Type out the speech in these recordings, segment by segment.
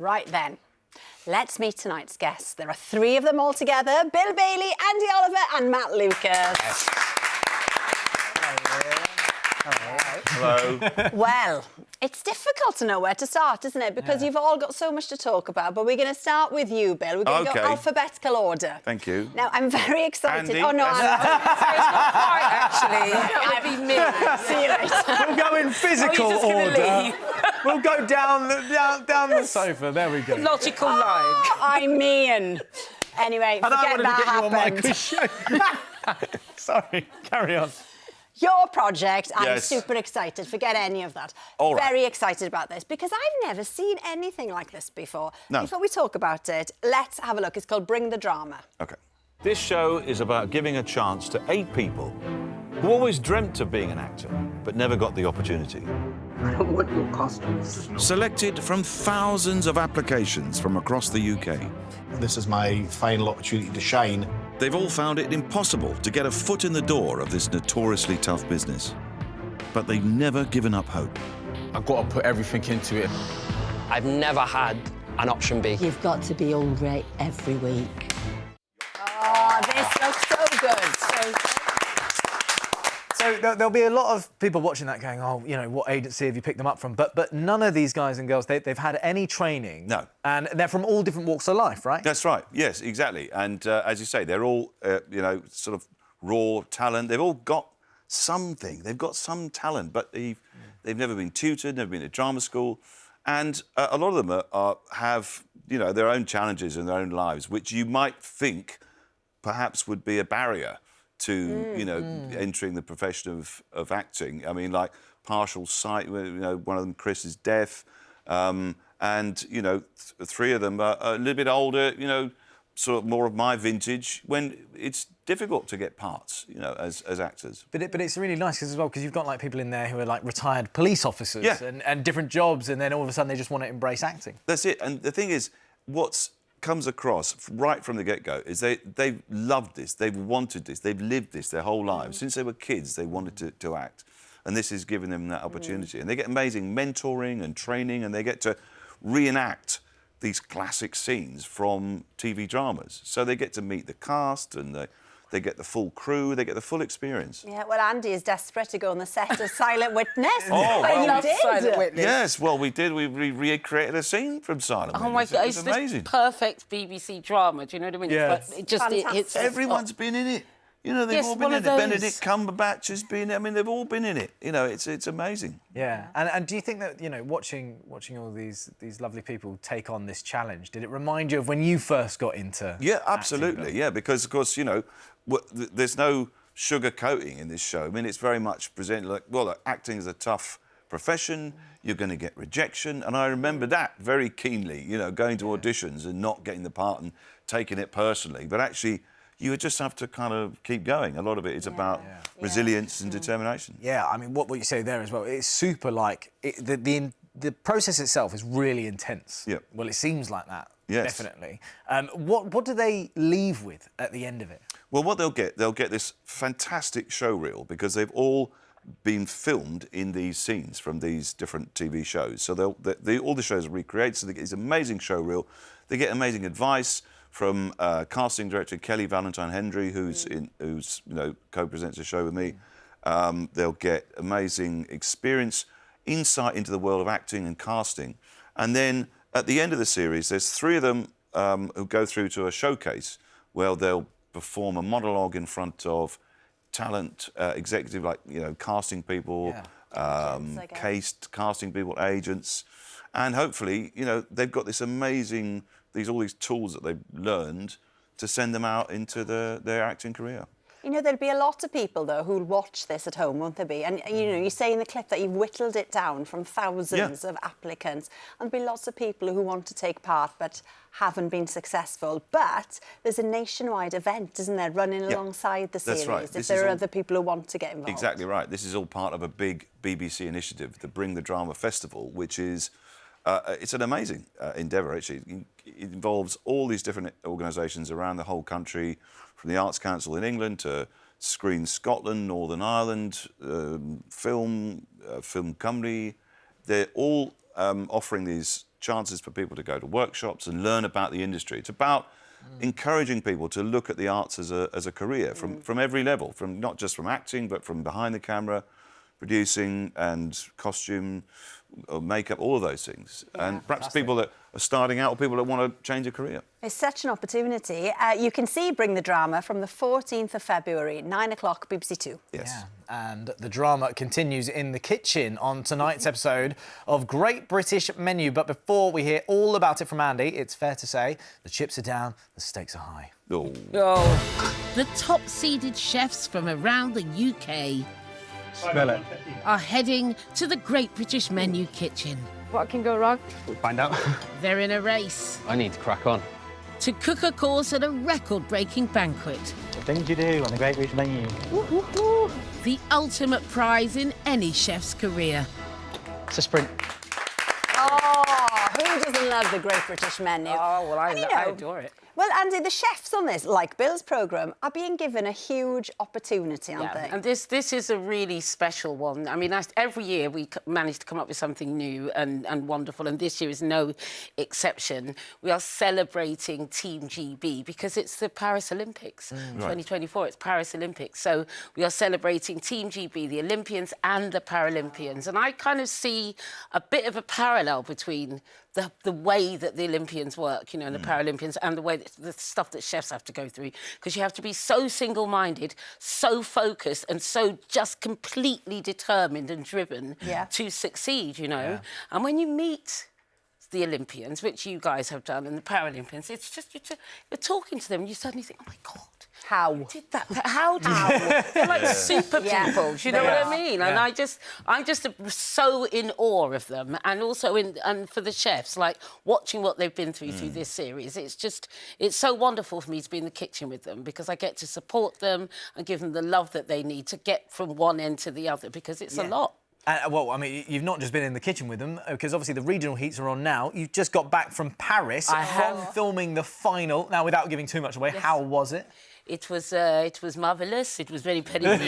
Right then, let's meet tonight's guests. There are three of them all together: Bill Bailey, Andy Oliver and Matt Lucas. Yes. Hello. Well, it's difficult to know where to start, isn't it? Because you've all got so much to talk about. But we're going to start with you, Bill. We're going to go alphabetical order. Thank you. Now, I'm very excited. Andy, Oh, no, I'm not. It's not quite, actually. That would be me. See you later. We'll go in physical order. We'll go down the sofa. There we go. Logical line. I mean. Anyway, forget that happened. Sorry, carry on. Your project, I'm Yes. super excited. Forget any of that. All right. Very excited about this because I've never seen anything like this before. No. Before we talk about it, let's have a look. It's called Bring the Drama. OK. This show is about giving a chance to 8 people who always dreamt of being an actor, but never got the opportunity. I don't want your costumes. Selected from thousands of applications from across the UK. This is my final opportunity to shine. They've all found it impossible to get a foot in the door of this notoriously tough business. But they've never given up hope. I've got to put everything into it. I've never had an option B. You've got to be hungry every week. Oh, this looks so good. So there'll be a lot of people watching that going, oh, you know, what agency have you picked them up from? But none of these guys and girls, they've had any training. No. And they're from all different walks of life, right? That's right. Yes, exactly. And as you say, they're all, you know, sort of raw talent. They've all got something. They've got some talent, but they've never been tutored, never been to drama school. And a lot of them have, you know, their own challenges in their own lives, which you might think perhaps would be a barrier to, you know, entering the profession of acting. I mean, like partial sight, you know, one of them, Chris, is deaf. And, you know, 3 of them are a little bit older, you know, sort of more of my vintage, when it's difficult to get parts, you know, as actors. But it's really nice as well, because you've got, like, people in there who are, like, retired police officers and different jobs, and then all of a sudden they just want to embrace acting. That's it. And the thing is, what's comes across right from the get-go is they've loved this, they've wanted this, they've lived this their whole lives. Since they were kids, they wanted to act. And this is giving them that opportunity. And they get amazing mentoring and training, and they get to reenact these classic scenes from TV dramas. So they get to meet the cast, and they get the full crew, they get the full experience. Yeah, well, Andy is desperate to go on the set of Silent Witness. Oh, but well, you did. Silent Witness. Yes, well, we did. We recreated a scene from Silent Witness. Oh, my God. It's It's amazing. this perfect BBC drama, do you know what I mean? Yeah. It just hits... Everyone's been in it. You know, they've Yes, all been one in of it. those. Benedict Cumberbatch has been... I mean, they've all been in it. You know, it's amazing. Yeah. And do you think that, you know, watching all these lovely people take on this challenge, did it remind you of when you first got into Yeah, absolutely, acting? yeah, because, of course, you know, there's no sugar-coating in this show. I mean, it's very much presented like, well, look, acting is a tough profession, you're going to get rejection, and I remember that very keenly, you know, going to auditions and not getting the part and taking it personally, but actually you just have to kind of keep going. A lot of it is about resilience and determination. Yeah, I mean, what you say there as well, it's super, like, the process itself is really intense. Yeah. Well, it seems like that, Yes. definitely. What do they leave with at the end of it? Well, what they'll get this fantastic show reel, because they've all been filmed in these scenes from these different TV shows. So all the shows are recreated, so they get this amazing show reel. They get amazing advice from casting director Kelly Valentine Hendry, who's you know, co-presents the show with me. They'll get amazing experience, insight into the world of acting and casting. And then at the end of the series, there's 3 of them who go through to a showcase where they'll perform a monologue in front of talent executive, like, you know, casting people, casting people, agents, and hopefully, you know, they've got this amazing, all these tools that they've learned to send them out into their acting career. You know, there'll be a lot of people, though, who'll watch this at home, won't there be? And, you know, you say in the clip that you've whittled it down from thousands of applicants. And there'll be lots of people who want to take part but haven't been successful. But there's a nationwide event, isn't there, running alongside the series, right. if there are other people who want to get involved. Exactly right. This is all part of a big BBC initiative, the Bring the Drama Festival, which is... it's an amazing endeavour, actually. It involves all these different organisations around the whole country, from the Arts Council in England to Screen Scotland, Northern Ireland, Film Cymru. They're all offering these chances for people to go to workshops and learn about the industry. It's about encouraging people to look at the arts as a career from every level, from not just from acting, but from behind the camera, producing and costume, or makeup, all of those things. Yeah, and perhaps people that are starting out or people that want to change a career. It's such an opportunity. You can see Bring the Drama from the 14th of February, 9 o'clock, BBC Two. Yes. Yeah. And the drama continues in the kitchen on tonight's episode of Great British Menu. But before we hear all about it from Andy, it's fair to say the chips are down, the stakes are high. Oh. The top-seeded chefs from around the UK Smell it. are heading to the Great British Menu kitchen. What can go wrong? We'll find out. They're in a race I need to crack on. to cook a course at a record-breaking banquet. The things you do on the Great British Menu. The ultimate prize in any chef's career. It's a sprint. Oh, who doesn't love the Great British Menu? Oh, well, I And, adore it. Well, Andy, the chefs on this, like Bill's programme, are being given a huge opportunity, aren't they? And this is a really special one. I mean, every year we manage to come up with something new and wonderful, and this year is no exception. We are celebrating Team GB because it's the Paris Olympics. 2024, it's Paris Olympics. So we are celebrating Team GB, the Olympians and the Paralympians. And I kind of see a bit of a parallel between the way that the Olympians work, and the Paralympians, and the way that the stuff that chefs have to go through, because you have to be so single-minded, so focused, and so just completely determined and driven to succeed, And when you meet the Olympians, which you guys have done, and the Paralympians, it's just you're talking to them, and you suddenly think, oh my God. How? Did that? How did They're like super people, do you know what I mean? And I'm just so in awe of them, and also and for the chefs, like watching what they've been through this series. It's so wonderful for me to be in the kitchen with them because I get to support them and give them the love that they need to get from one end to the other because it's a lot. Well, I mean, you've not just been in the kitchen with them, because obviously the regional heats are on now. You've just got back from Paris from filming the final. Now, without giving too much away, how was it? It was marvellous. It was very magnifique.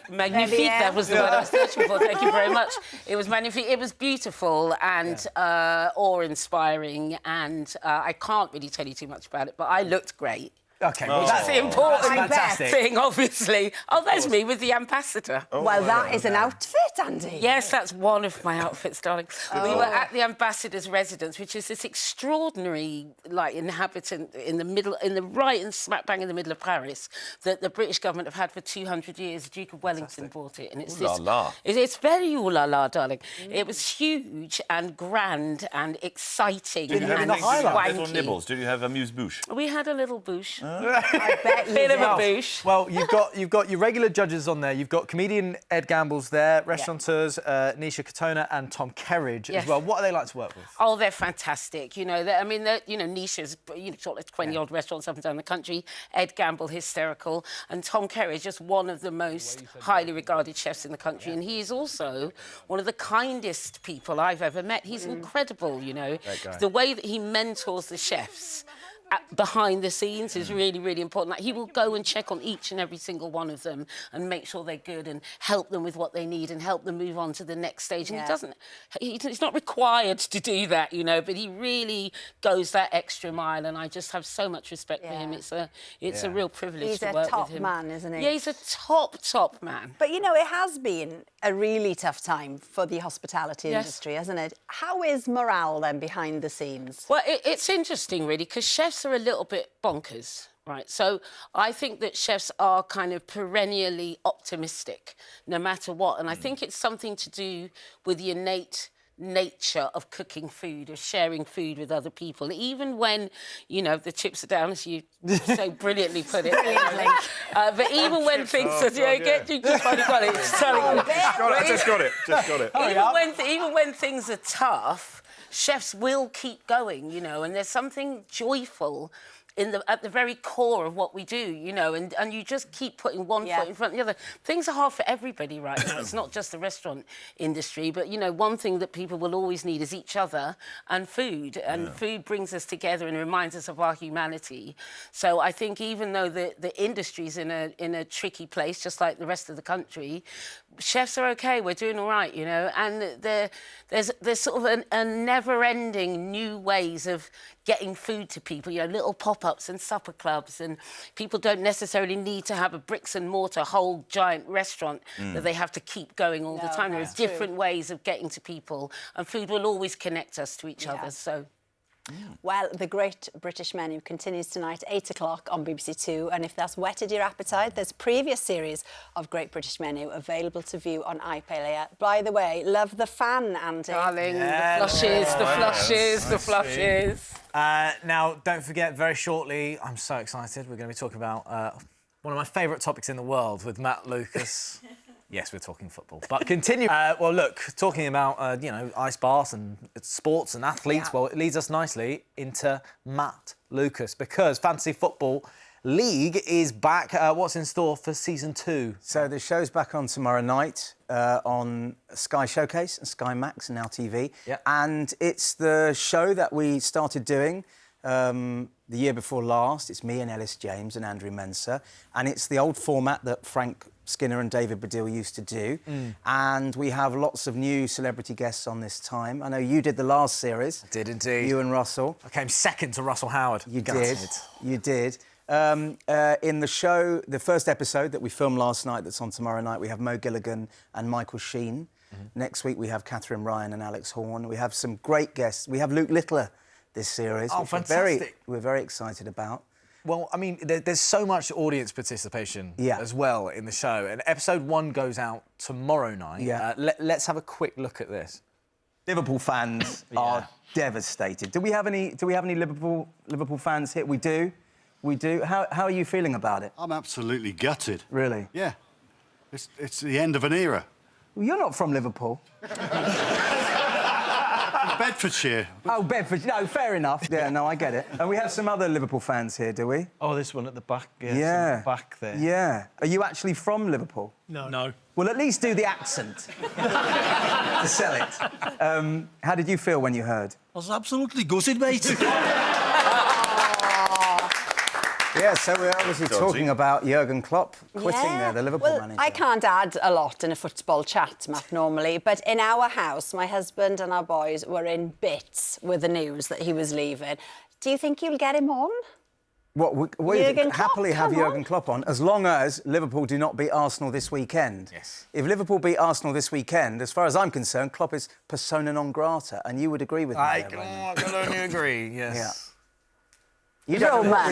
That was the word I was searching for. Thank you very much. It was magnifique. It was beautiful and awe-inspiring. And I can't really tell you too much about it, but I looked great. OK, well, that's the important thing, obviously. Oh, there's me with the ambassador. Oh, well, that is an outfit, Andy. Yes, that's one of my outfits, darling. We were at the ambassador's residence, which is this extraordinary, inhabitant right and smack bang in the middle of Paris that the British government have had for 200 years. The Duke of Wellington bought it, and it's it's very ooh la la, darling. It was huge and grand and exciting. Did you have little nibbles? Did you have amuse-bouche? We had a little bouche. I bet you Bit of a bouche. Well, you've got your regular judges on there. You've got comedian Ed Gamble's there, restaurateurs Nisha Katona and Tom Kerridge as well. What are they like to work with? Oh, they're fantastic. Nisha's sort of 20-odd restaurants up and down the country. Ed Gamble, hysterical, and Tom Kerridge, just one of the most highly regarded chefs in the country, and he is also one of the kindest people I've ever met. He's incredible, The way that he mentors the chefs behind the scenes is really, really important. Like, he will go and check on each and every single one of them and make sure they're good and help them with what they need and help them move on to the next stage. And he's not required to do that, but he really goes that extra mile, and I just have so much respect for him. It's a real privilege to work with him. He's a top man, isn't he? Yeah, he's a top man. But, it has been a really tough time for the hospitality industry, hasn't it? How is morale, then, behind the scenes? Well, it's interesting, really, because chefs are a little bit bonkers, right? So I think that chefs are kind of perennially optimistic, no matter what. And I think it's something to do with the innate nature of cooking food, of sharing food with other people, even when, the chips are down, as you so brilliantly put it. But even when things are... You just finally got it. Just got it. Even when things are tough, chefs will keep going, and there's something joyful at the very core of what we do, you know, and you just keep putting one foot in front of the other. Things are hard for everybody right now. It's not just the restaurant industry, but, you know, one thing that people will always need is each other and food. And food brings us together and reminds us of our humanity. So I think even though the industry's in a tricky place, just like the rest of the country, chefs are okay, we're doing all right, you know, and there's sort of a never-ending new ways of getting food to people, you know, little pop-ups and supper clubs, and people don't necessarily need to have a bricks-and-mortar whole giant restaurant that they have to keep going all the time. There are different ways of getting to people, and food will always connect us to each other, so... Well, the Great British Menu continues tonight at 8 o'clock on BBC Two, and if that's whetted your appetite, there's a previous series of Great British Menu available to view on iPlayer. By the way, love the fan, Andy. Darling, the flushes. Now, don't forget, very shortly, I'm so excited, we're going to be talking about one of my favourite topics in the world with Matt Lucas. Yes, we're talking football. But continue. Well, look, talking about, you know, ice baths and sports and athletes, well, it leads us nicely into Matt Lucas, because Fantasy Football League is back. What's in store for Season 2? So the show's back on tomorrow night on Sky Showcase and Sky Max and Now TV. Yeah. And it's the show that we started doing the year before last. It's me and Ellis James and Andrew Mensah. And it's the old format that Frank Skinner and David Baddiel used to do. And we have lots of new celebrity guests on this time. I know you did the last series. I did indeed. You and Russell. I came second to Russell Howard. You did. You did. In the show, the first episode that we filmed last night that's on tomorrow night, we have Mo Gilligan and Michael Sheen. Next week we have Catherine Ryan and Alex Horn. We have some great guests. We have Luke Littler this series, which fantastic. we're very excited about. Well, I mean, there's so much audience participation as well in the show. And episode 1 goes out tomorrow night. Yeah. Let's have a quick look at this. Liverpool fans are devastated. Do we have any Liverpool fans here? We do. We do. How are you feeling about it? I'm absolutely gutted. Really? Yeah. It's the end of an era. Well, you're not from Liverpool. Bedfordshire. Oh, Bedford. No, fair enough. Yeah, no, I get it. And we have some other Liverpool fans here, do we? Oh, this one at the back. Yeah. Back there. Yeah. Are you actually from Liverpool? No. Well, at least do the accent to sell it. How did you feel when you heard? I was absolutely gutted, mate. Yeah, so we're obviously talking about Jurgen Klopp quitting the Liverpool manager. I can't add a lot in a football chat, Matt, normally, but in our house, my husband and our boys were in bits with the news that he was leaving. Do you think you'll get him on? What, we Jurgen happily Klopp, have Jurgen Klopp on, as long as Liverpool do not beat Arsenal this weekend. Yes. If Liverpool beat Arsenal this weekend, as far as I'm concerned, Klopp is persona non grata, and you would agree with me. I can only agree, yes. Yeah. You don't know.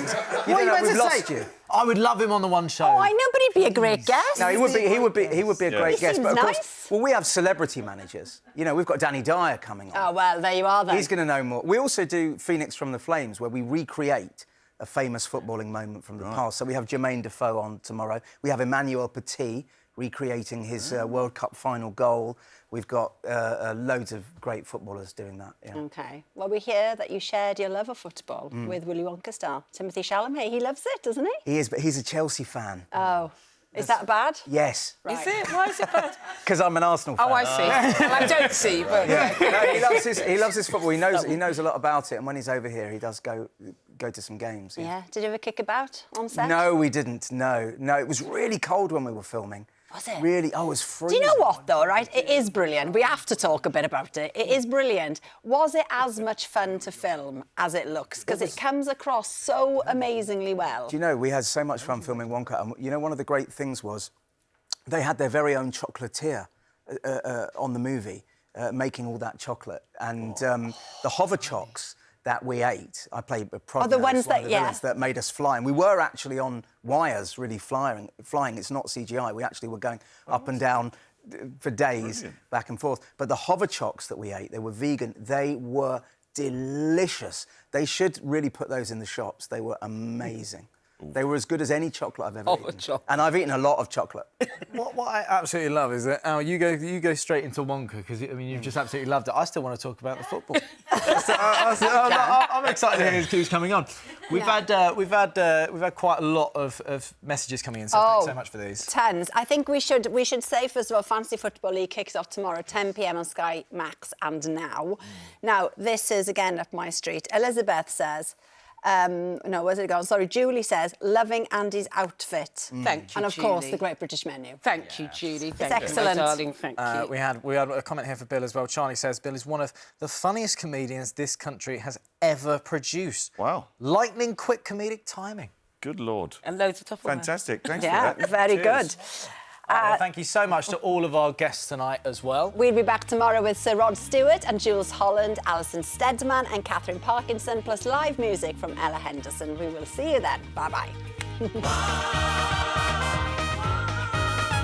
You don't know we've lost you. I would love him on the one show. Oh, I know, but he'd be a great guest. No, he would be a great guest. He But of seems course, nice. well, we have celebrity managers. You know, we've got Danny Dyer coming on. Oh, well, there you are then. He's going to know more. We also do Phoenix from the Flames, where we recreate a famous footballing moment from the past. So we have Jermaine Defoe on tomorrow. We have Emmanuel Petit recreating his World Cup final goal. We've got loads of great footballers doing that. Yeah. OK. Well, we hear that you shared your love of football with Willy Wonka star Timothy Chalamet. He loves it, doesn't he? He is, but he's a Chelsea fan. Oh. Is that bad? Yes. Right. Is it? Why is it bad? Because I'm an Arsenal fan. Oh, I see. Well, I don't see, but... Yeah. No, he loves his football. He knows a lot about it, and when he's over here, he does go to some games. Yeah. Did you ever kick about on set? No, we didn't. No, it was really cold when we were filming. Was it? Really? Oh, it was freezing. Do you know what, though, right? It is brilliant. We have to talk a bit about it. It is brilliant. Was it as much fun to film as it looks? Because it comes across so amazingly well. Do you know, we had so much fun filming Wonka, and, you know, one of the great things was they had their very own chocolatier on the movie, making all that chocolate. And the hover chocks that we ate, I played a prod. Oh, the ones that, that made us fly. And we were actually on wires, really flying. It's not CGI. We actually were going up and down for days, back and forth. But the hover chocks that we ate, they were vegan. They were delicious. They should really put those in the shops. They were amazing. They were as good as any chocolate I've ever eaten. Chocolate. And I've eaten a lot of chocolate. What I absolutely love is that, Al, you go straight into Wonka because, I mean, you've just absolutely loved it. I still want to talk about the football. I'm excited to hear who's coming on. We've had quite a lot of messages coming in, so thanks so much for these. Tons. I think we should say, first of all, Fantasy Football League kicks off tomorrow, 10 p.m. on Sky Max and Now. Now, this is, again, up my street. Elizabeth says... no, where's it gone? Sorry, Julie says, loving Andy's outfit. Thank you, And, of Julie. course, the Great British Menu. Thank you, Julie. Thank you, excellent. my darling. Thank you. We had a comment here for Bill as well. Charlie says, Bill is one of the funniest comedians this country has ever produced. Wow. Lightning quick comedic timing. Good Lord. And loads of tough Fantastic. Thanks Yeah, for that. very Cheers. good. Well, thank you so much to all of our guests tonight as well. We'll be back tomorrow with Sir Rod Stewart and Jules Holland, Alison Steadman and Catherine Parkinson, plus live music from Ella Henderson. We will see you then. Bye-bye.